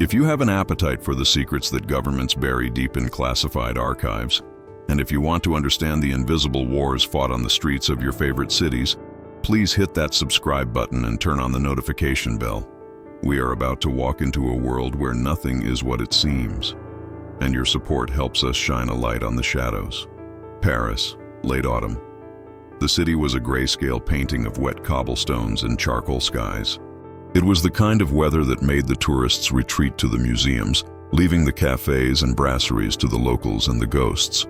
If you have an appetite for the secrets that governments bury deep in classified archives, and if you want to understand the invisible wars fought on the streets of your favorite cities, please hit that subscribe button and turn on the notification bell. We are about to walk into a world where nothing is what it seems, and your support helps us shine a light on the shadows. Paris, late autumn. The city was a grayscale painting of wet cobblestones and charcoal skies. It was the kind of weather that made the tourists retreat to the museums, leaving the cafes and brasseries to the locals and the ghosts.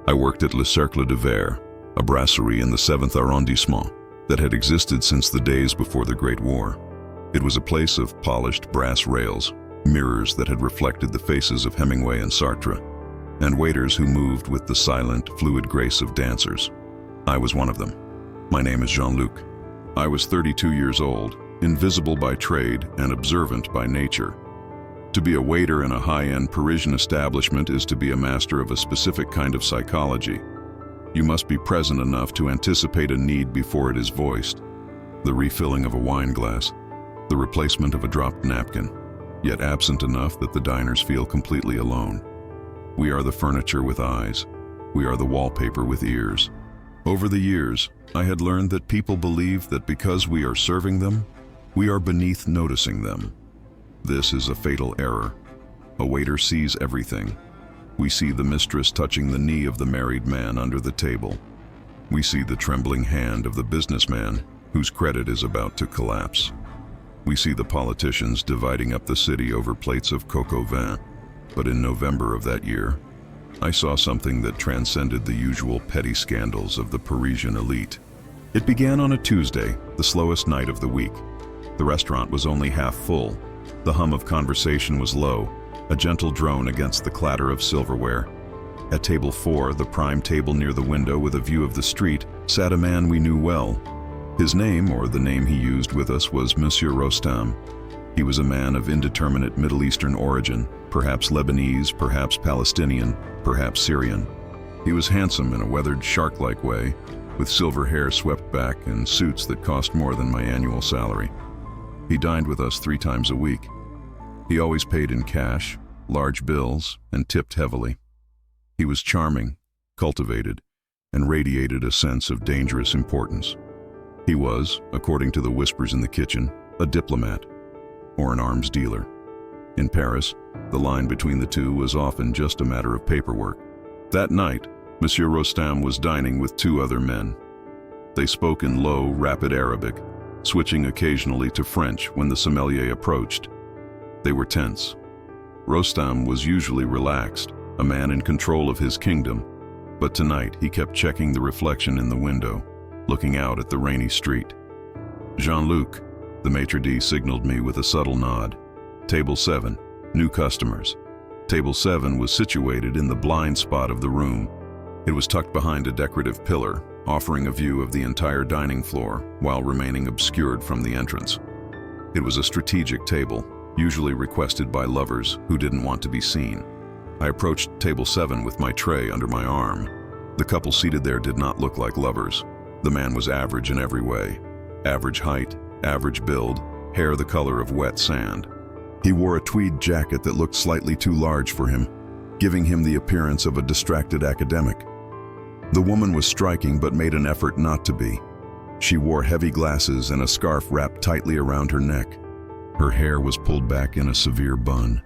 I worked at Le Cercle de Verre, a brasserie in the 7th arrondissement that had existed since the days before the Great War. It was a place of polished brass rails, mirrors that had reflected the faces of Hemingway and Sartre, and waiters who moved with the silent, fluid grace of dancers. I was one of them. My name is Jean-Luc. I was 32 years old, invisible by trade and observant by nature. To be a waiter in a high-end Parisian establishment is to be a master of a specific kind of psychology. You must be present enough to anticipate a need before it is voiced. The refilling of a wine glass, the replacement of a dropped napkin, yet absent enough that the diners feel completely alone. We are the furniture with eyes. We are the wallpaper with ears. Over the years, I had learned that people believe that because we are serving them, we are beneath noticing them. This is a fatal error. A waiter sees everything. We see the mistress touching the knee of the married man under the table. We see the trembling hand of the businessman whose credit is about to collapse. We see the politicians dividing up the city over plates of coq au vin. But in November of that year, I saw something that transcended the usual petty scandals of the Parisian elite. It began on a Tuesday, the slowest night of the week. The restaurant was only half full. The hum of conversation was low, a gentle drone against the clatter of silverware. At table 4, the prime table near the window with a view of the street, sat a man we knew well. His name, or the name he used with us, was Monsieur Rostand. He was a man of indeterminate Middle Eastern origin, perhaps Lebanese, perhaps Palestinian, perhaps Syrian. He was handsome in a weathered shark-like way, with silver hair swept back and suits that cost more than my annual salary. He dined with us 3 times a week. He always paid in cash, large bills, and tipped heavily. He was charming, cultivated, and radiated a sense of dangerous importance. He was, according to the whispers in the kitchen, a diplomat, or an arms dealer. In Paris, the line between the two was often just a matter of paperwork. That night, Monsieur Rostand was dining with 2 other men. They spoke in low, rapid Arabic, switching occasionally to French when the sommelier approached. They were tense. Rostand was usually relaxed, a man in control of his kingdom, but tonight he kept checking the reflection in the window, looking out at the rainy street. Jean-Luc, the maitre d' signaled me with a subtle nod. Table 7, new customers. Table 7 was situated in the blind spot of the room. It was tucked behind a decorative pillar, offering a view of the entire dining floor while remaining obscured from the entrance. It was a strategic table, usually requested by lovers who didn't want to be seen. I approached table 7 with my tray under my arm. The couple seated there did not look like lovers. The man was average in every way. Average height, average build, hair the color of wet sand. He wore a tweed jacket that looked slightly too large for him, giving him the appearance of a distracted academic. The woman was striking but made an effort not to be. She wore heavy glasses and a scarf wrapped tightly around her neck. Her hair was pulled back in a severe bun.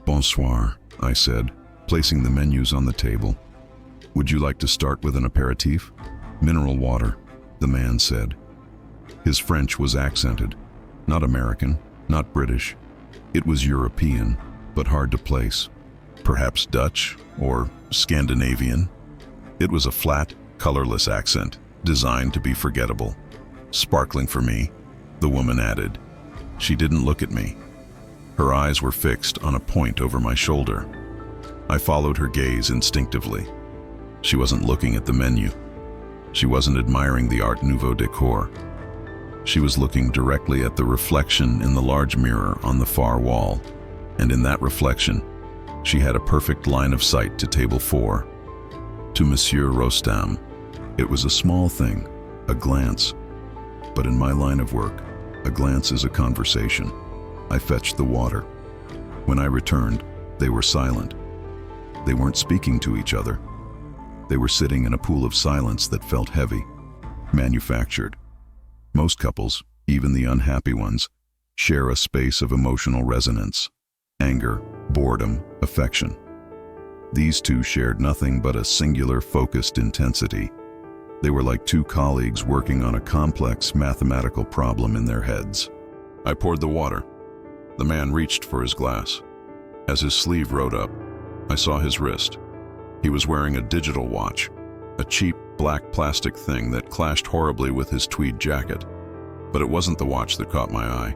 "Bonsoir," I said, placing the menus on the table. "Would you like to start with an aperitif?" "Mineral water," the man said. His French was accented, not American, not British. It was European, but hard to place. Perhaps Dutch or Scandinavian. It was a flat, colorless accent, designed to be forgettable. "Sparkling for me," the woman added. She didn't look at me. Her eyes were fixed on a point over my shoulder. I followed her gaze instinctively. She wasn't looking at the menu. She wasn't admiring the Art Nouveau decor. She was looking directly at the reflection in the large mirror on the far wall, and in that reflection, she had a perfect line of sight to table 4. To Monsieur Rostand, it was a small thing, a glance. But in my line of work, a glance is a conversation. I fetched the water. When I returned, they were silent. They weren't speaking to each other. They were sitting in a pool of silence that felt heavy, manufactured. Most couples, even the unhappy ones, share a space of emotional resonance: anger, boredom, affection. These two shared nothing but a singular focused intensity. They were like two colleagues working on a complex mathematical problem in their heads. I poured the water. The man reached for his glass. As his sleeve rode up, I saw his wrist. He was wearing a digital watch, a cheap black plastic thing that clashed horribly with his tweed jacket. But it wasn't the watch that caught my eye.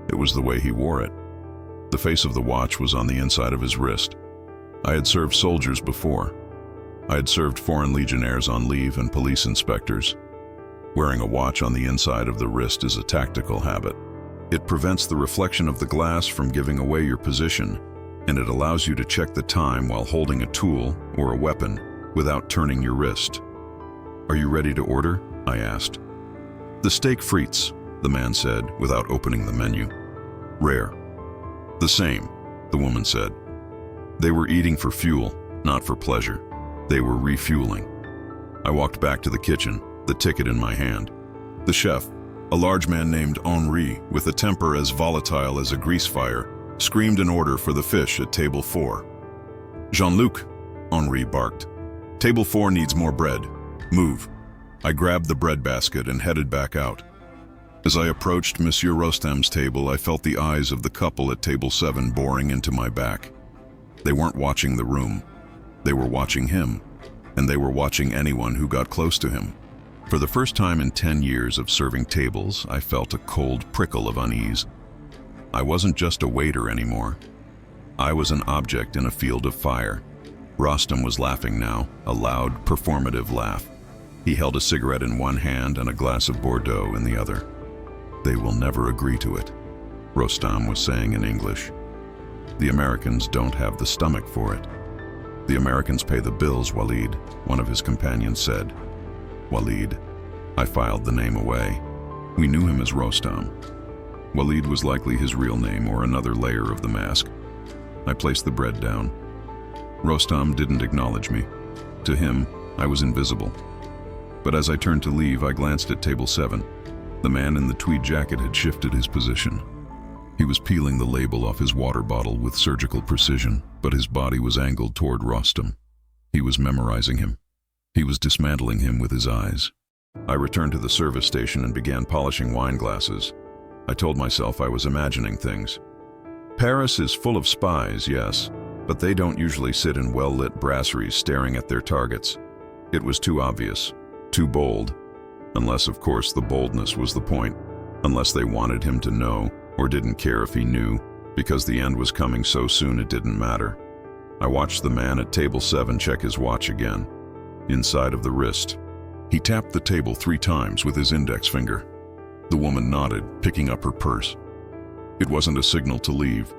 It was the way he wore it. The face of the watch was on the inside of his wrist. I had served soldiers before. I had served foreign legionnaires on leave and police inspectors. Wearing a watch on the inside of the wrist is a tactical habit. It prevents the reflection of the glass from giving away your position, and it allows you to check the time while holding a tool or a weapon without turning your wrist. "Are you ready to order?" I asked. "The steak frites," the man said without opening the menu. "Rare." "The same," the woman said. They were eating for fuel, not for pleasure. They were refueling. I walked back to the kitchen, the ticket in my hand. The chef, a large man named Henri, with a temper as volatile as a grease fire, screamed an order for the fish at table 4. "Jean-Luc," Henri barked. "Table 4 needs more bread. Move." I grabbed the bread basket and headed back out. As I approached Monsieur Rostam's table, I felt the eyes of the couple at table 7 boring into my back. They weren't watching the room. They were watching him, and they were watching anyone who got close to him. For the first time in 10 years of serving tables, I felt a cold prickle of unease. I wasn't just a waiter anymore. I was an object in a field of fire. Rostam was laughing now, a loud, performative laugh. He held a cigarette in one hand and a glass of Bordeaux in the other. "They will never agree to it," Rostam was saying in English. "The Americans don't have the stomach for it." "The Americans pay the bills, Walid," one of his companions said. Walid. I filed the name away. We knew him as Rostam. Walid was likely his real name or another layer of the mask. I placed the bread down. Rostam didn't acknowledge me. To him, I was invisible. But as I turned to leave, I glanced at table 7. The man in the tweed jacket had shifted his position. He was peeling the label off his water bottle with surgical precision, but his body was angled toward Rostam. He was memorizing him. He was dismantling him with his eyes. I returned to the service station and began polishing wine glasses. I told myself I was imagining things. Paris is full of spies, yes, but they don't usually sit in well-lit brasseries staring at their targets. It was too obvious, too bold, unless, of course, the boldness was the point, unless they wanted him to know or didn't care if he knew, because the end was coming so soon it didn't matter. I watched the man at table 7 check his watch again, inside of the wrist. He tapped the table 3 times with his index finger. The woman nodded, picking up her purse. It wasn't a signal to leave.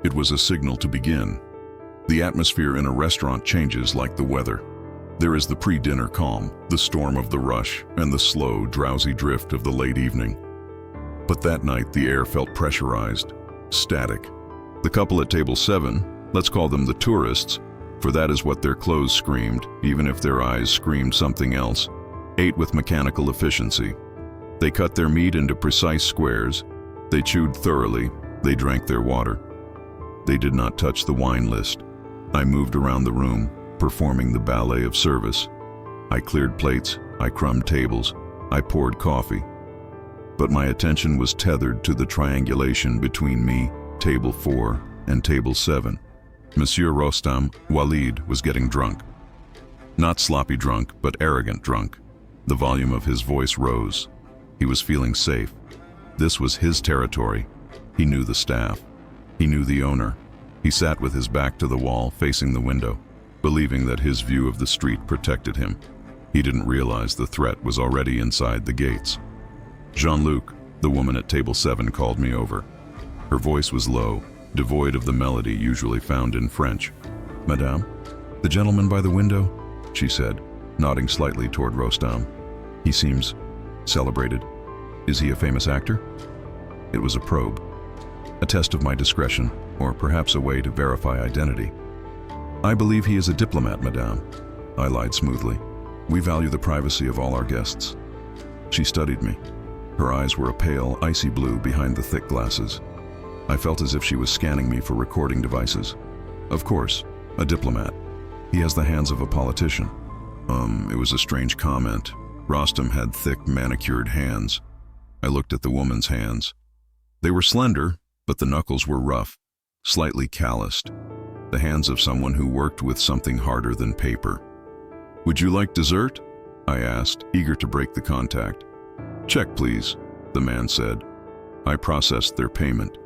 It was a signal to begin. The atmosphere in a restaurant changes like the weather. There is the pre-dinner calm, the storm of the rush, and the slow, drowsy drift of the late evening. But that night, the air felt pressurized, static. The couple at table 7, let's call them the tourists, for that is what their clothes screamed, even if their eyes screamed something else, ate with mechanical efficiency. They cut their meat into precise squares. They chewed thoroughly. They drank their water. They did not touch the wine list. I moved around the room, performing the ballet of service. I cleared plates. I crumbed tables. I poured coffee. But my attention was tethered to the triangulation between me, table 4, and table 7. Monsieur Rostam, Walid, was getting drunk. Not sloppy drunk, but arrogant drunk. The volume of his voice rose. He was feeling safe. This was his territory. He knew the staff. He knew the owner. He sat with his back to the wall, facing the window, believing that his view of the street protected him. He didn't realize the threat was already inside the gates. Jean-Luc, the woman at table 7, called me over. Her voice was low, devoid of the melody usually found in French. "Madame, the gentleman by the window?" she said, nodding slightly toward Rostam. "He seems celebrated. Is he a famous actor?" It was a probe, a test of my discretion. or perhaps a way to verify identity. "I believe he is a diplomat, madame," I lied smoothly. "We value the privacy of all our guests." She studied me. Her eyes were a pale, icy blue behind the thick glasses. I felt as if she was scanning me for recording devices. "Of course, a diplomat. He has the hands of a politician." It was a strange comment. Rostam had thick, manicured hands. I looked at the woman's hands. They were slender, but the knuckles were rough, slightly calloused. The hands of someone who worked with something harder than paper. "Would you like dessert?" I asked, eager to break the contact. "Check, please," the man said. I processed their payment.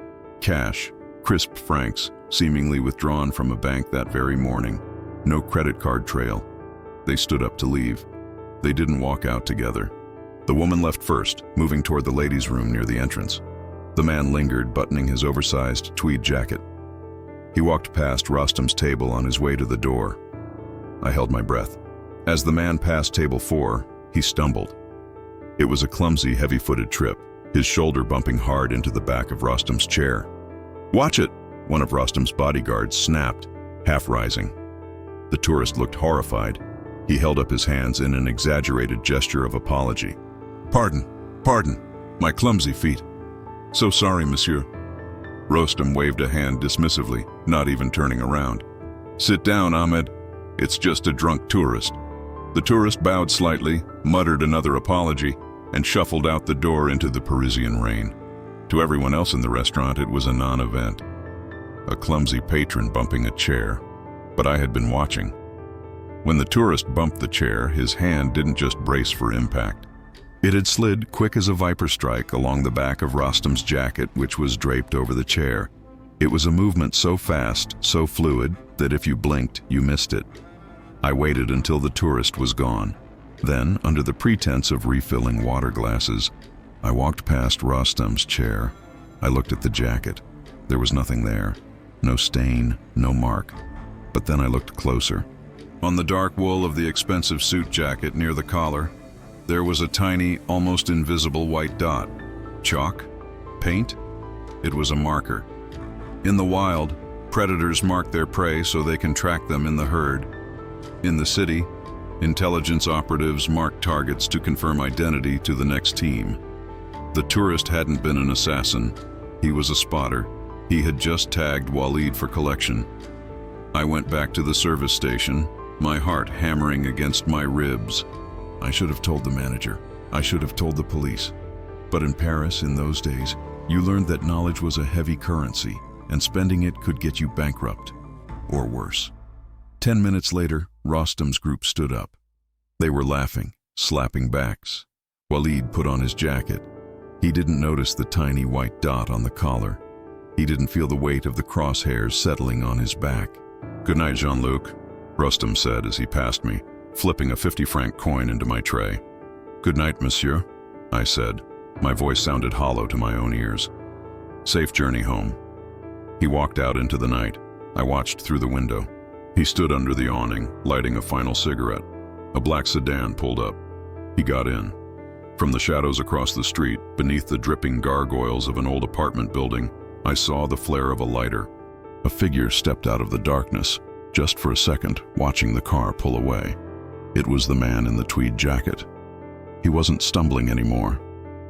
Cash, crisp francs, seemingly withdrawn from a bank that very morning. No credit card trail. They stood up to leave. They didn't walk out together. The woman left first, moving toward the ladies' room near the entrance. The man lingered, buttoning his oversized tweed jacket. He walked past Rostam's table on his way to the door. I held my breath. As the man passed table 4, he stumbled. It was a clumsy, heavy-footed trip, his shoulder bumping hard into the back of Rostam's chair. "Watch it!" one of Rostam's bodyguards snapped, half rising. The tourist looked horrified. He held up his hands in an exaggerated gesture of apology. Pardon, my clumsy feet. So sorry, monsieur." Rostam waved a hand dismissively, not even turning around. "Sit down, Ahmed. It's just a drunk tourist." The tourist bowed slightly, muttered another apology, and shuffled out the door into the Parisian rain. To everyone else in the restaurant, it was a non-event. A clumsy patron bumping a chair. But I had been watching. When the tourist bumped the chair, his hand didn't just brace for impact. It had slid, quick as a viper strike, along the back of Rostam's jacket, which was draped over the chair. It was a movement so fast, so fluid, that if you blinked, you missed it. I waited until the tourist was gone. Then, under the pretense of refilling water glasses, I walked past Rostam's chair. I looked at the jacket. There was nothing there. No stain, no mark. But then I looked closer. On the dark wool of the expensive suit jacket near the collar, there was a tiny, almost invisible white dot. Chalk? Paint? It was a marker. In the wild, predators mark their prey so they can track them in the herd. In the city, intelligence operatives mark targets to confirm identity to the next team. The tourist hadn't been an assassin. He was a spotter. He had just tagged Walid for collection. I went back to the service station, my heart hammering against my ribs. I should have told the manager. I should have told the police. But in Paris, in those days, you learned that knowledge was a heavy currency, and spending it could get you bankrupt, or worse. 10 minutes later, Rostam's group stood up. They were laughing, slapping backs. Walid put on his jacket. He didn't notice the tiny white dot on the collar. He didn't feel the weight of the crosshairs settling on his back. "Good night, Jean-Luc," Rostam said as he passed me, flipping a 50-franc coin into my tray. "Good night, monsieur," I said. My voice sounded hollow to my own ears. "Safe journey home." He walked out into the night. I watched through the window. He stood under the awning, lighting a final cigarette. A black sedan pulled up. He got in. From the shadows across the street, beneath the dripping gargoyles of an old apartment building, I saw the flare of a lighter. A figure stepped out of the darkness, just for a second, watching the car pull away. It was the man in the tweed jacket. He wasn't stumbling anymore.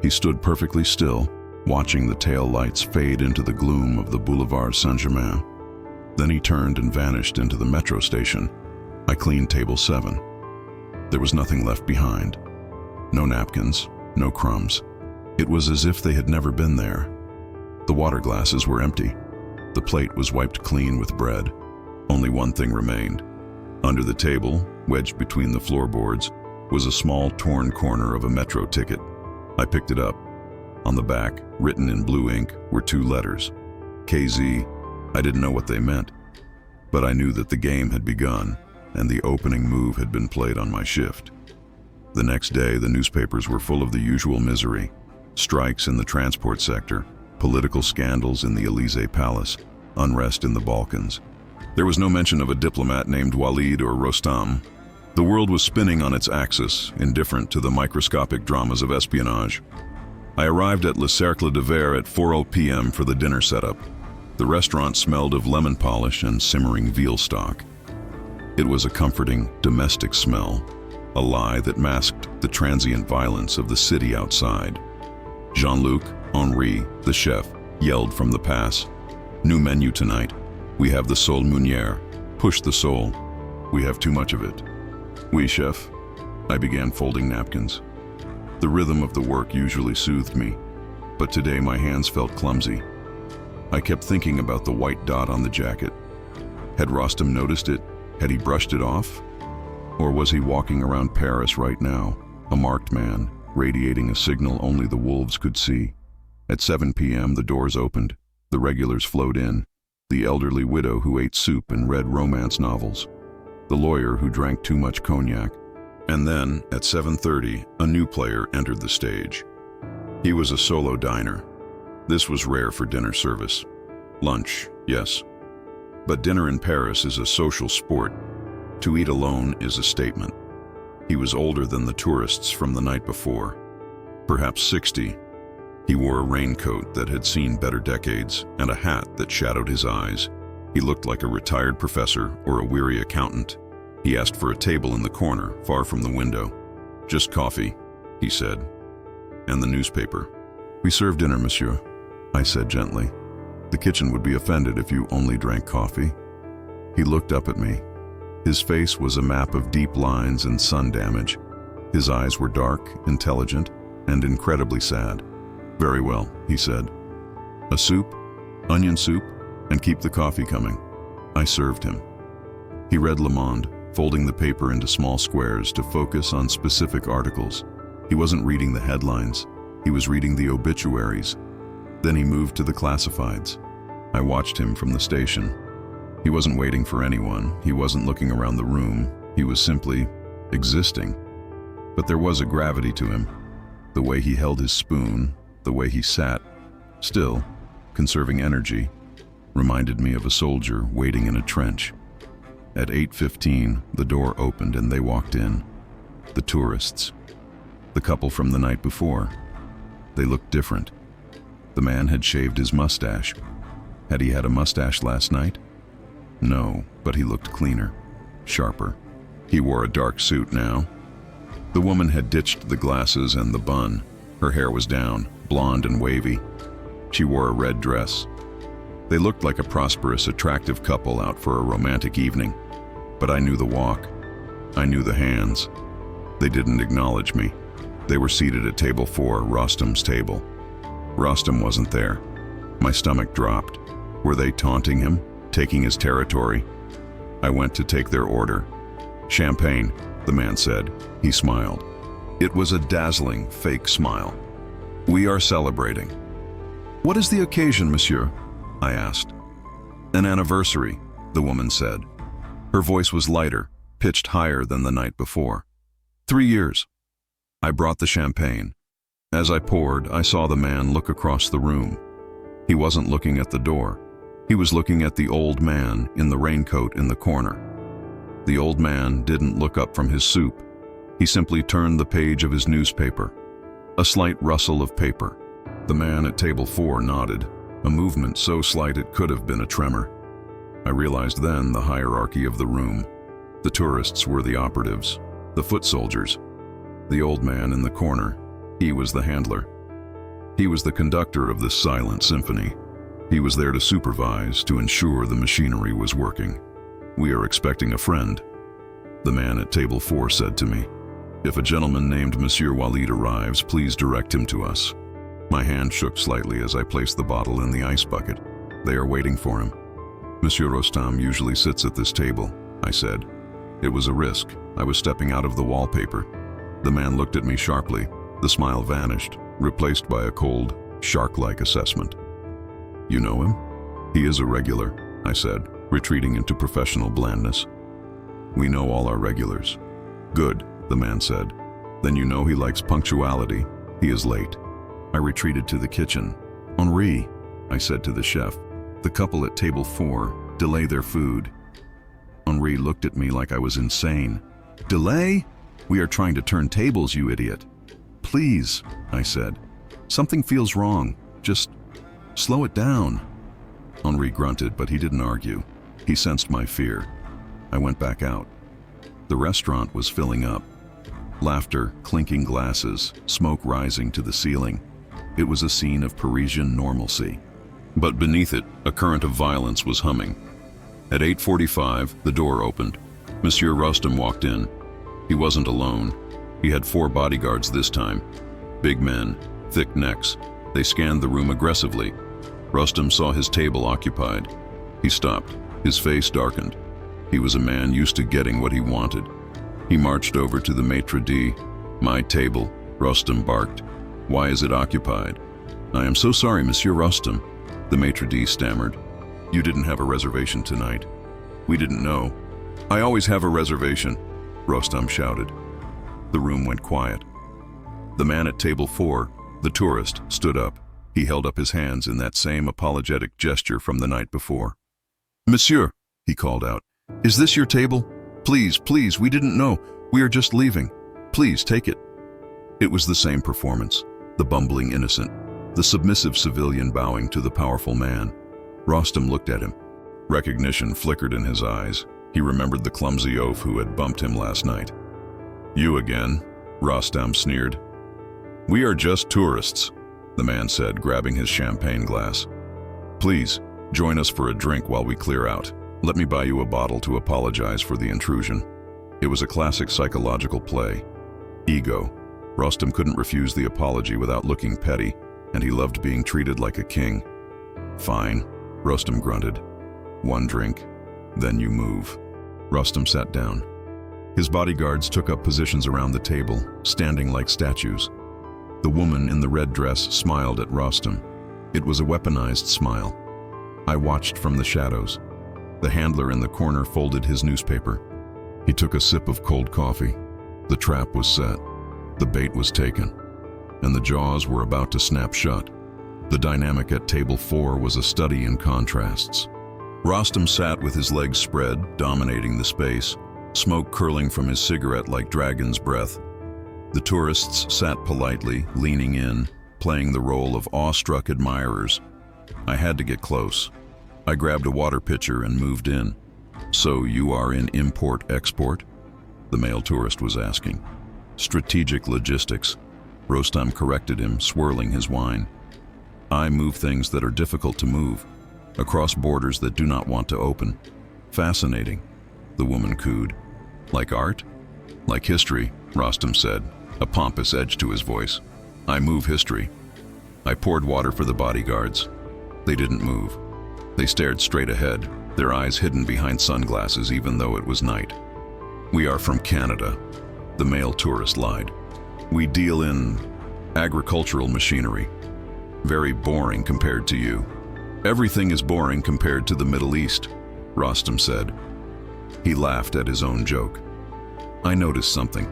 He stood perfectly still, watching the tail lights fade into the gloom of the Boulevard Saint-Germain. Then he turned and vanished into the metro station. I cleaned table 7. There was nothing left behind. No napkins, no crumbs. It was as if they had never been there. The water glasses were empty. The plate was wiped clean with bread. Only one thing remained. Under the table, wedged between the floorboards, was a small torn corner of a metro ticket. I picked it up. On the back, written in blue ink, were 2 letters. KZ. I didn't know what they meant, but I knew that the game had begun, and the opening move had been played on my shift. The next day, the newspapers were full of the usual misery. Strikes in the transport sector, political scandals in the Élysée Palace, unrest in the Balkans. There was no mention of a diplomat named Walid or Rostam. The world was spinning on its axis, indifferent to the microscopic dramas of espionage. I arrived at Le Cercle de Verre at 4:00 p.m. for the dinner setup. The restaurant smelled of lemon polish and simmering veal stock. It was a comforting, domestic smell, a lie that masked the transient violence of the city outside. Jean-Luc, Henri, the chef, yelled from the pass, "New menu tonight. We have the sole meunière. Push the sole. We have too much of it." "Oui, chef." I began folding napkins. The rhythm of the work usually soothed me, but today my hands felt clumsy. I kept thinking about the white dot on the jacket. Had Rostam noticed it? Had he brushed it off? Or was he walking around Paris right now, a marked man, radiating a signal only the wolves could see? At 7 p.m. the doors opened. The regulars flowed in. The elderly widow who ate soup and read romance novels. The lawyer who drank too much cognac. And then, at 7:30, a new player entered the stage. He was a solo diner. This was rare for dinner service. Lunch, yes. But dinner in Paris is a social sport. To eat alone is a statement. He was older than the tourists from the night before. Perhaps 60. He wore a raincoat that had seen better decades and a hat that shadowed his eyes. He looked like a retired professor or a weary accountant. He asked for a table in the corner, far from the window. "Just coffee," he said. "And the newspaper." "We serve dinner, monsieur," I said gently. "The kitchen would be offended if you only drank coffee." He looked up at me. His face was a map of deep lines and sun damage. His eyes were dark, intelligent, and incredibly sad. "Very well," he said. "A soup, onion soup, and keep the coffee coming." I served him. He read Le Monde, folding the paper into small squares to focus on specific articles. He wasn't reading the headlines. He was reading the obituaries. Then he moved to the classifieds. I watched him from the station. He wasn't waiting for anyone. He wasn't looking around the room. He was simply existing. But there was a gravity to him. The way he held his spoon, the way he sat, still, conserving energy, reminded me of a soldier waiting in a trench. At 8:15, the door opened and they walked in. The tourists. The couple from the night before. They looked different. The man had shaved his mustache. Had he had a mustache last night? No, but he looked cleaner, sharper. He wore a dark suit now. The woman had ditched the glasses and the bun. Her hair was down, blonde and wavy. She wore a red dress. They looked like a prosperous, attractive couple out for a romantic evening. But I knew the walk. I knew the hands. They didn't acknowledge me. They were seated at table 4, Rostam's table. Rostam wasn't there. My stomach dropped. Were they taunting him, taking his territory? I went to take their order. "Champagne," the man said. He smiled. It was a dazzling, fake smile. "We are celebrating." "What is the occasion, monsieur?" I asked. "An anniversary," the woman said. Her voice was lighter, pitched higher than the night before. 3 years. I brought the champagne. As I poured, I saw the man look across the room. He wasn't looking at the door. He was looking at the old man in the raincoat in the corner. The old man didn't look up from his soup. He simply turned the page of his newspaper. A slight rustle of paper. The man at table 4 nodded, a movement so slight it could have been a tremor. I realized then the hierarchy of the room. The tourists were the operatives, the foot soldiers. The old man in the corner, he was the handler. He was the conductor of this silent symphony. He was there to supervise, to ensure the machinery was working. "We are expecting a friend," the man at table 4 said to me. "If a gentleman named Monsieur Walid arrives, please direct him to us." My hand shook slightly as I placed the bottle in the ice bucket. "They are waiting for him." "Monsieur Rostam usually sits at this table," I said. It was a risk. I was stepping out of the wallpaper. The man looked at me sharply. The smile vanished, replaced by a cold, shark-like assessment. "You know him?" "He is a regular," I said, retreating into professional blandness. "We know all our regulars." "Good," the man said. "Then you know he likes punctuality. He is late." I retreated to the kitchen. "Henri," I said to the chef, "the couple at table 4 delay their food." Henri looked at me like I was insane. "Delay? We are trying to turn tables, you idiot." "Please," I said. "Something feels wrong. Just slow it down." Henri grunted, but he didn't argue. He sensed my fear. I went back out. The restaurant was filling up. Laughter, clinking glasses, smoke rising to the ceiling. It was a scene of Parisian normalcy. But beneath it, a current of violence was humming. At 8:45, the door opened. Monsieur Rostand walked in. He wasn't alone. He had 4 bodyguards this time. Big men, thick necks. They scanned the room aggressively. Rostand saw his table occupied. He stopped. His face darkened. He was a man used to getting what he wanted. He marched over to the maitre d'. "My table," Rostand barked. "Why is it occupied?" "I am so sorry, Monsieur Rostand," the maitre d' stammered. "You didn't have a reservation tonight." "We didn't know." "I always have a reservation," Rostand shouted. The room went quiet. The man at table 4, the tourist, stood up. He held up his hands in that same apologetic gesture from the night before. "Monsieur," he called out, "is this your table? Please, please, we didn't know. We are just leaving. Please, take it." It was the same performance. The bumbling innocent, the submissive civilian bowing to the powerful man. Rostand looked at him. Recognition flickered in his eyes. He remembered the clumsy oaf who had bumped him last night. "You again," Rostand sneered. "We are just tourists," the man said, grabbing his champagne glass. "Please, join us for a drink while we clear out. Let me buy you a bottle to apologize for the intrusion." It was a classic psychological play. Ego. Rostand couldn't refuse the apology without looking petty, and he loved being treated like a king. "Fine," Rostand grunted. "1 drink, then you move." Rostand sat down. His bodyguards took up positions around the table, standing like statues. The woman in the red dress smiled at Rostand. It was a weaponized smile. I watched from the shadows. The handler in the corner folded his newspaper. He took a sip of cold coffee. The trap was set. The bait was taken. And the jaws were about to snap shut. The dynamic at table 4 was a study in contrasts. Rostand sat with his legs spread, dominating the space, smoke curling from his cigarette like dragon's breath. The tourists sat politely, leaning in, playing the role of awestruck admirers. I had to get close. I grabbed a water pitcher and moved in. "So you are in import-export?" the male tourist was asking. "Strategic logistics," Rostand corrected him, swirling his wine. "I move things that are difficult to move, across borders that do not want to open." "Fascinating," the woman cooed. "Like art?" "Like history," Rostand said, a pompous edge to his voice. "I move history." I poured water for the bodyguards. They didn't move. They stared straight ahead, their eyes hidden behind sunglasses even though it was night. "We are from Canada," the male tourist lied. "We deal in agricultural machinery. Very boring compared to you." "Everything is boring compared to the Middle East," Rostand said. He laughed at his own joke. I noticed something.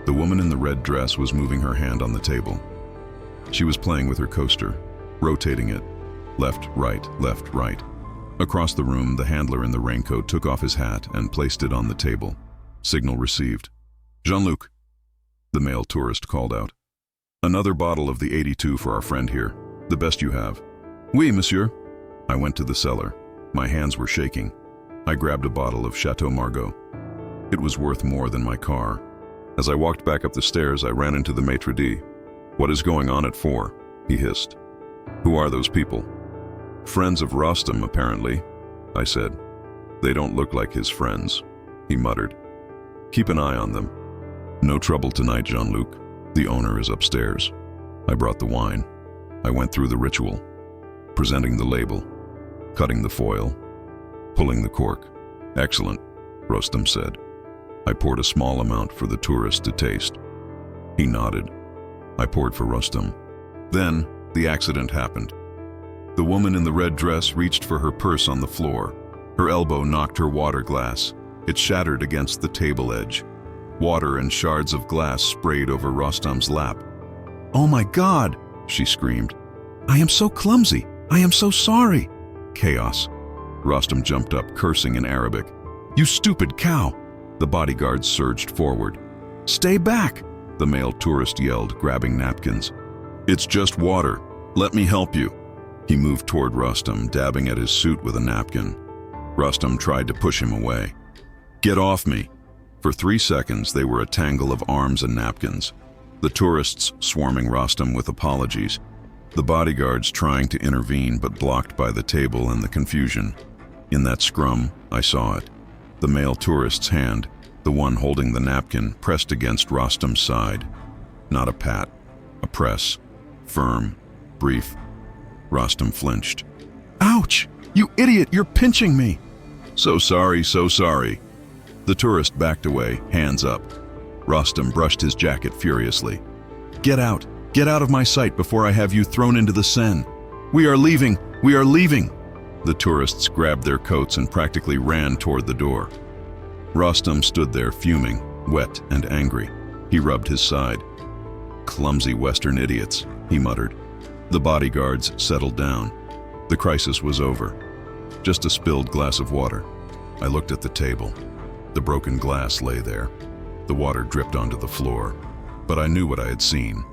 The woman in the red dress was moving her hand on the table. She was playing with her coaster, rotating it. Left, right. Across the room, the handler in the raincoat took off his hat and placed it on the table. Signal received. "Jean-Luc," the male tourist called out. "Another bottle of the 82 for our friend here. The best you have." "Oui, monsieur." I went to the cellar. My hands were shaking. I grabbed a bottle of Chateau Margaux. It was worth more than my car. As I walked back up the stairs, I ran into the maitre d'. "What is going on at 4? he hissed. "Who are those people?" "Friends of Rostand, apparently," I said. "They don't look like his friends," he muttered. "Keep an eye on them." "No trouble tonight, Jean-Luc. The owner is upstairs." I brought the wine. I went through the ritual, presenting the label, cutting the foil, pulling the cork. "Excellent," Rostand said. I poured a small amount for the tourist to taste. He nodded. I poured for Rostand. Then, the accident happened. The woman in the red dress reached for her purse on the floor. Her elbow knocked her water glass. It shattered against the table edge. Water and shards of glass sprayed over Rostand's lap. "Oh my God!" she screamed. "I am so clumsy! I am so sorry!" Chaos. Rostand jumped up, cursing in Arabic. "You stupid cow!" The bodyguards surged forward. "Stay back!" the male tourist yelled, grabbing napkins. "It's just water. Let me help you." He moved toward Rostam, dabbing at his suit with a napkin. Rostam tried to push him away. "Get off me!" For 3 seconds, they were a tangle of arms and napkins. The tourists swarming Rostam with apologies. The bodyguards trying to intervene but blocked by the table and the confusion. In that scrum, I saw it. The male tourist's hand, the one holding the napkin, pressed against Rostam's side. Not a pat, a press. Firm, brief. Rostam flinched. "Ouch! You idiot, you're pinching me!" So sorry, so sorry." The tourist backed away, hands up. Rostam brushed his jacket furiously. Get out of my sight before I have you thrown into the Seine. We are leaving! The tourists grabbed their coats and practically ran toward the door. Rostam stood there fuming, wet and angry. He rubbed his side. "Clumsy Western idiots," he muttered. The bodyguards settled down. The crisis was over. Just a spilled glass of water. I looked at the table. The broken glass lay there. The water dripped onto the floor. But I knew what I had seen.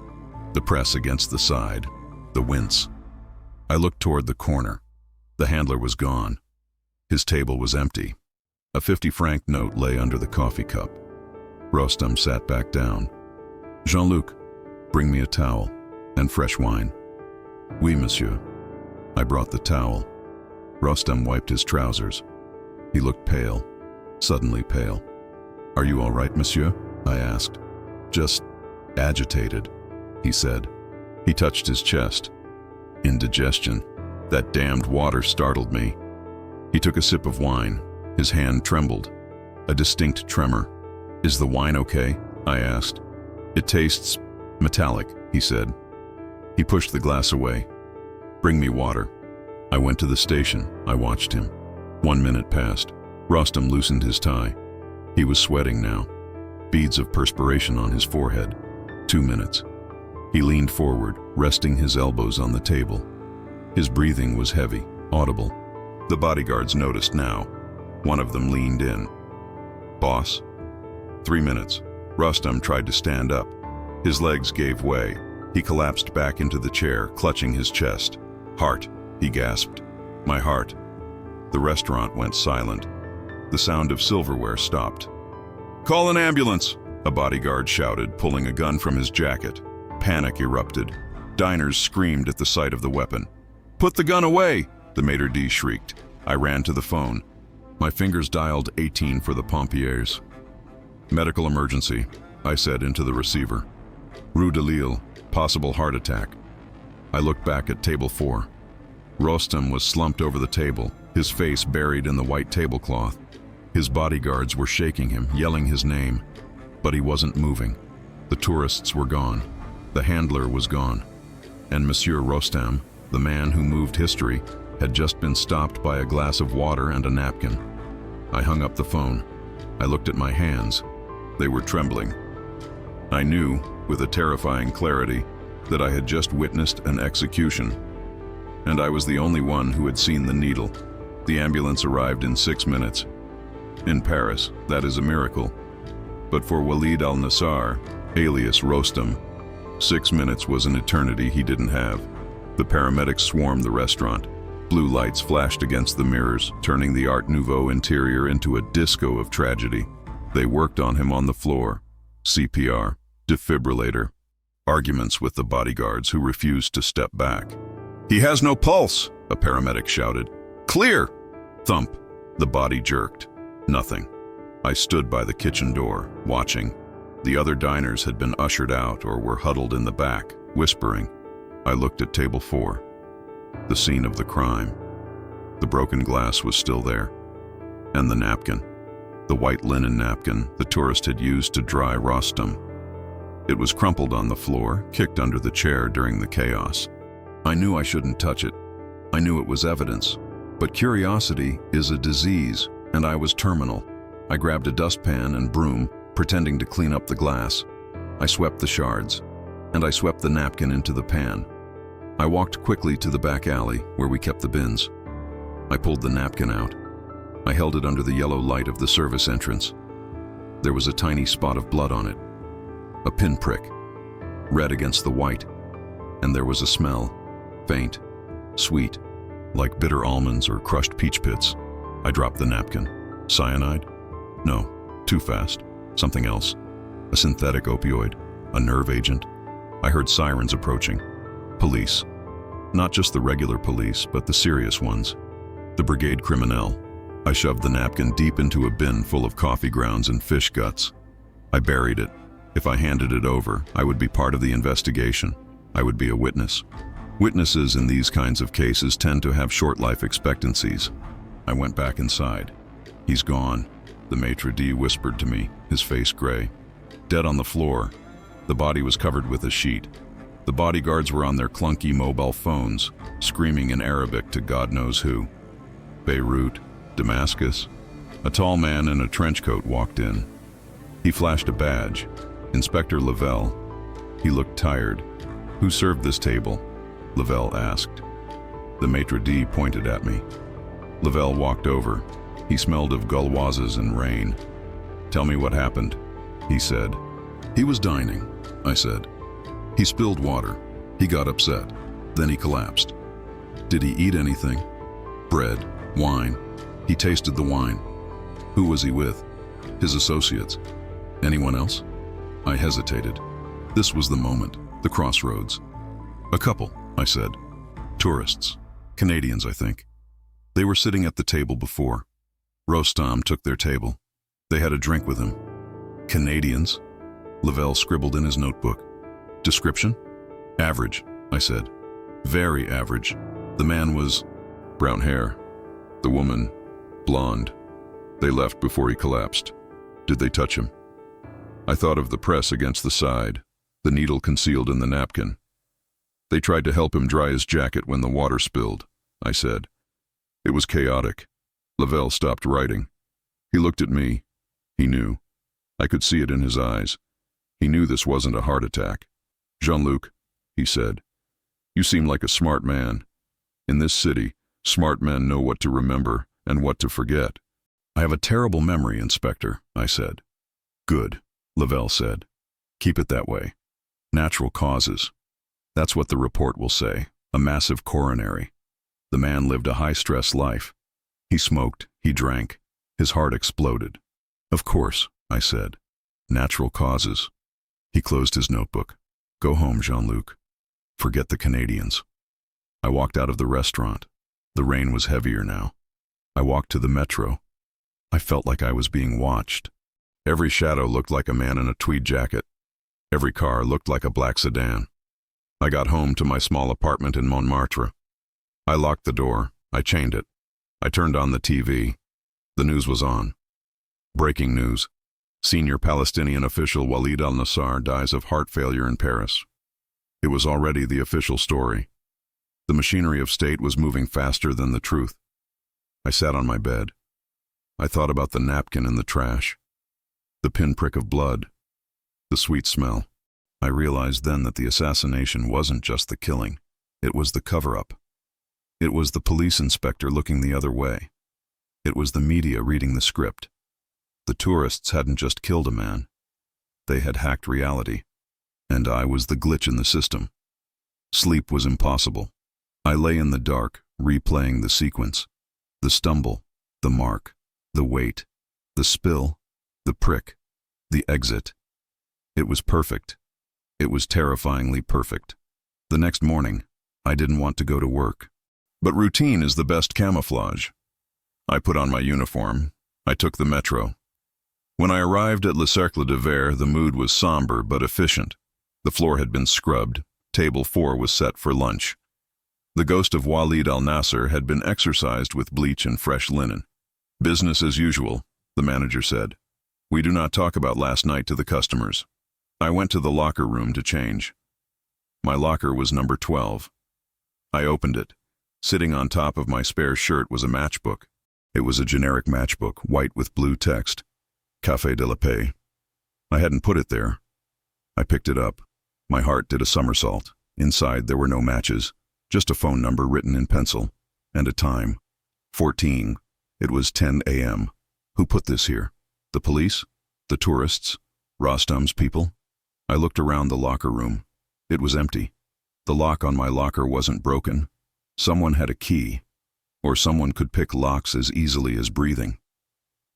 The press against the side. The wince. I looked toward the corner. The handler was gone. His table was empty. A 50-franc note lay under the coffee cup. Rostam sat back down. "Jean-Luc, bring me a towel and fresh wine." "Oui, monsieur." I brought the towel. Rostam wiped his trousers. He looked pale, suddenly pale. "Are you all right, monsieur?" I asked. "Just agitated," he said. He touched his chest. "Indigestion. That damned water startled me." He took a sip of wine. His hand trembled. A distinct tremor. "Is the wine okay?" I asked. "It tastes metallic," he said. He pushed the glass away. "Bring me water." I went to the station. I watched him. 1 minute passed. Rostam loosened his tie. He was sweating now. Beads of perspiration on his forehead. 2 minutes. He leaned forward, resting his elbows on the table. His breathing was heavy, audible. The bodyguards noticed now. One of them leaned in. "Boss?" 3 minutes. Rostam tried to stand up. His legs gave way. He collapsed back into the chair, clutching his chest. "Heart," he gasped. "My heart." The restaurant went silent. The sound of silverware stopped. "Call an ambulance!" a bodyguard shouted, pulling a gun from his jacket. Panic erupted. Diners screamed at the sight of the weapon. "Put the gun away!" the maitre d' shrieked. I ran to the phone. My fingers dialed 18 for the pompiers. "Medical emergency," I said into the receiver. "Rue de Lille, possible heart attack." I looked back at table 4. Rostam was slumped over the table, his face buried in the white tablecloth. His bodyguards were shaking him, yelling his name. But he wasn't moving. The tourists were gone. The handler was gone. And Monsieur Rostam, the man who moved history, had just been stopped by a glass of water and a napkin. I hung up the phone. I looked at my hands. They were trembling. I knew, with a terrifying clarity, that I had just witnessed an execution. And I was the only one who had seen the needle. The ambulance arrived in 6 minutes. In Paris, that is a miracle. But for Walid al-Nassar, alias Rostam, 6 minutes was an eternity he didn't have. The paramedics swarmed the restaurant. Blue lights flashed against the mirrors, turning the Art Nouveau interior into a disco of tragedy. They worked on him on the floor. CPR, defibrillator, arguments with the bodyguards who refused to step back. "He has no pulse," a paramedic shouted. "Clear!" Thump. The body jerked. Nothing. I stood by the kitchen door, watching. The other diners had been ushered out or were huddled in the back, whispering. I looked at table 4. The scene of the crime. The broken glass was still there. And the napkin. The white linen napkin the tourist had used to dry Rostam. It was crumpled on the floor, kicked under the chair during the chaos. I knew I shouldn't touch it. I knew it was evidence. But curiosity is a disease, and I was terminal. I grabbed a dustpan and broom, pretending to clean up the glass. I swept the shards, and I swept the napkin into the pan. I walked quickly to the back alley where we kept the bins. I pulled the napkin out. I held it under the yellow light of the service entrance. There was a tiny spot of blood on it. A pinprick, red against the white, and there was a smell, faint, Sweet, like bitter almonds or crushed peach pits. I dropped the napkin. Cyanide? No, too fast. Something else. A synthetic opioid. A nerve agent. I heard sirens approaching. Police. Not just the regular police, but the serious ones. The Brigade Criminelle. I shoved the napkin deep into a bin full of coffee grounds and fish guts. I buried it. If I handed it over, I would be part of the investigation. I would be a witness. Witnesses in these kinds of cases tend to have short life expectancies. I went back inside. He's gone, the maitre d' whispered to me, his face gray. Dead on the floor. The body was covered with a sheet. The bodyguards were on their clunky mobile phones, screaming in Arabic to God knows who. Beirut, Damascus. A tall man in a trench coat walked in. He flashed a badge. Inspector Lavelle. He looked tired. Who served this table? Lavelle asked. The maitre d' pointed at me. Lavelle walked over. He smelled of gauloises and rain. Tell me what happened, he said. He was dining, I said. He spilled water. He got upset. Then he collapsed. Did he eat anything? Bread, wine. He tasted the wine. Who was he with? His associates. Anyone else? I hesitated. This was the moment, the crossroads. A couple, I said. Tourists. Canadians, I think. They were sitting at the table before. Rostam took their table. They had a drink with him. Canadians? Lavelle scribbled in his notebook. Description? Average, I said. Very average. The man was brown hair. The woman, blonde. They left before he collapsed. Did they touch him? I thought of the press against the side, the needle concealed in the napkin. They tried to help him dry his jacket when the water spilled, I said. It was chaotic. Lavelle stopped writing. He looked at me. He knew. I could see it in his eyes. He knew this wasn't a heart attack. Jean-Luc, he said, you seem like a smart man. In this city, smart men know what to remember and what to forget. I have a terrible memory, Inspector, I said. Good, Lavelle said. Keep it that way. Natural causes. That's what the report will say. A massive coronary. The man lived a high-stress life. He smoked, he drank. His heart exploded. Of course, I said. Natural causes. He closed his notebook. Go home, Jean-Luc. Forget the Canadians. I walked out of the restaurant. The rain was heavier now. I walked to the metro. I felt like I was being watched. Every shadow looked like a man in a tweed jacket. Every car looked like a black sedan. I got home to my small apartment in Montmartre. I locked the door. I chained it. I turned on the TV. The news was on. Breaking news. Senior Palestinian official Walid al-Nassar dies of heart failure in Paris. It was already the official story. The machinery of state was moving faster than the truth. I sat on my bed. I thought about the napkin in the trash, the pinprick of blood, the sweet smell. I realized then that the assassination wasn't just the killing. It was the cover-up. It was the police inspector looking the other way. It was the media reading the script. The tourists hadn't just killed a man. They had hacked reality. And I was the glitch in the system. Sleep was impossible. I lay in the dark, replaying the sequence. The stumble, the mark, the weight, the spill, the prick, the exit. It was perfect. It was terrifyingly perfect. The next morning, I didn't want to go to work. But routine is the best camouflage. I put on my uniform. I took the metro. When I arrived at Le Cercle de Verre, the mood was somber but efficient. The floor had been scrubbed. Table 4 was set for lunch. The ghost of Walid al-Nasser had been exorcised with bleach and fresh linen. Business as usual, the manager said. We do not talk about last night to the customers. I went to the locker room to change. My locker was number 12. I opened it. Sitting on top of my spare shirt was a matchbook. It was a generic matchbook, white with blue text. Café de la Paix. I hadn't put it there. I picked it up. My heart did a somersault. Inside there were no matches, just a phone number written in pencil, and a time. 14. It was 10 a.m. Who put this here? The police? The tourists? Rostam's people? I looked around the locker room. It was empty. The lock on my locker wasn't broken. Someone had a key, or someone could pick locks as easily as breathing.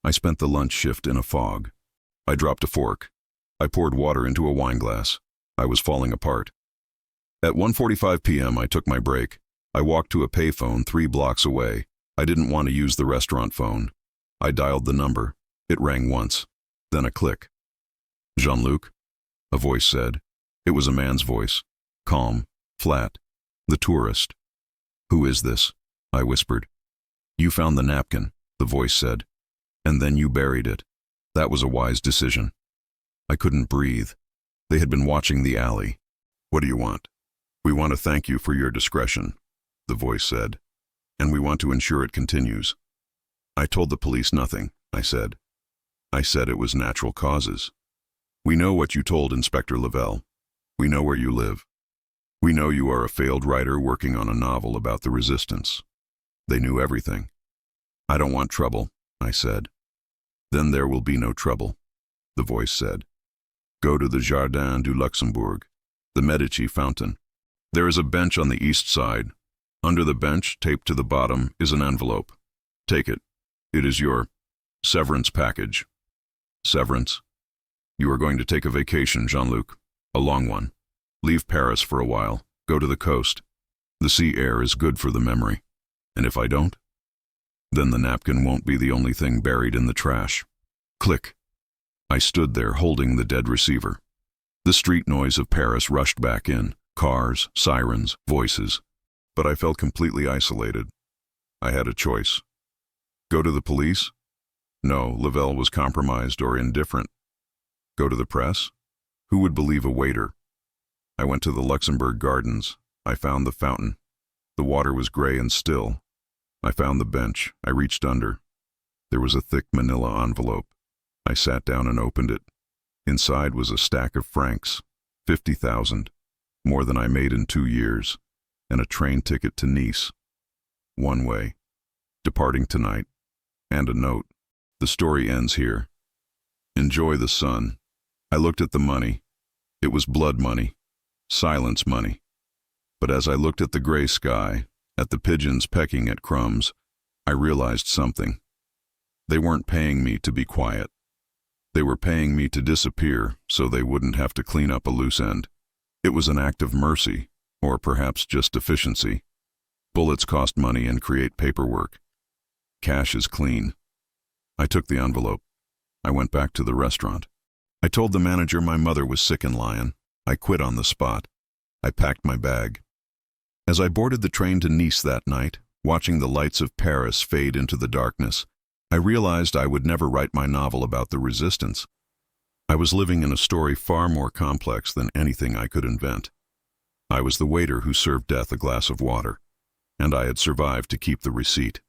I spent the lunch shift in a fog. I dropped a fork. I poured water into a wineglass. I was falling apart. At 1:45 p.m. I took my break. I walked to a payphone 3 blocks away. I didn't want to use the restaurant phone. I dialed the number. It rang once, then a click. "Jean-Luc?" a voice said. It was a man's voice, calm, flat. "The tourist." "Who is this?" I whispered. "You found the napkin," the voice said. "And then you buried it. That was a wise decision." I couldn't breathe. They had been watching the alley. "What do you want?" "We want to thank you for your discretion," the voice said. "And we want to ensure it continues." "I told the police nothing," I said. "I said it was natural causes. We know what you told Inspector Lavelle. We know where you live. We know you are a failed writer working on a novel about the resistance." They knew everything. "I don't want trouble," I said. "Then there will be no trouble," the voice said. "Go to the Jardin du Luxembourg, the Medici fountain. There is a bench on the east side. Under the bench, taped to the bottom, is an envelope. Take it. It is your severance package." "Severance?" "You are going to take a vacation, Jean-Luc. A long one. Leave Paris for a while. Go to the coast. The sea air is good for the memory. And if I don't? Then the napkin won't be the only thing buried in the trash." Click. I stood there holding the dead receiver. The street noise of Paris rushed back in. Cars, sirens, voices. But I felt completely isolated. I had a choice. Go to the police? No, Lavelle was compromised or indifferent. Go to the press? Who would believe a waiter? I went to the Luxembourg Gardens. I found the fountain. The water was gray and still. I found the bench. I reached under. There was a thick manila envelope. I sat down and opened it. Inside was a stack of francs, 50,000, more than I made in 2 years, and a train ticket to Nice. One way. Departing tonight. And a note. The story ends here. Enjoy the sun. I looked at the money. It was blood money. Silence money. But as I looked at the gray sky, at the pigeons pecking at crumbs, I realized something. They weren't paying me to be quiet. They were paying me to disappear so they wouldn't have to clean up a loose end. It was an act of mercy, or perhaps just efficiency. Bullets cost money and create paperwork. Cash is clean. I took the envelope. I went back to the restaurant. I told the manager my mother was sick in Lyon. I quit on the spot. I packed my bag. As I boarded the train to Nice that night, watching the lights of Paris fade into the darkness, I realized I would never write my novel about the resistance. I was living in a story far more complex than anything I could invent. I was the waiter who served death a glass of water, and I had survived to keep the receipt.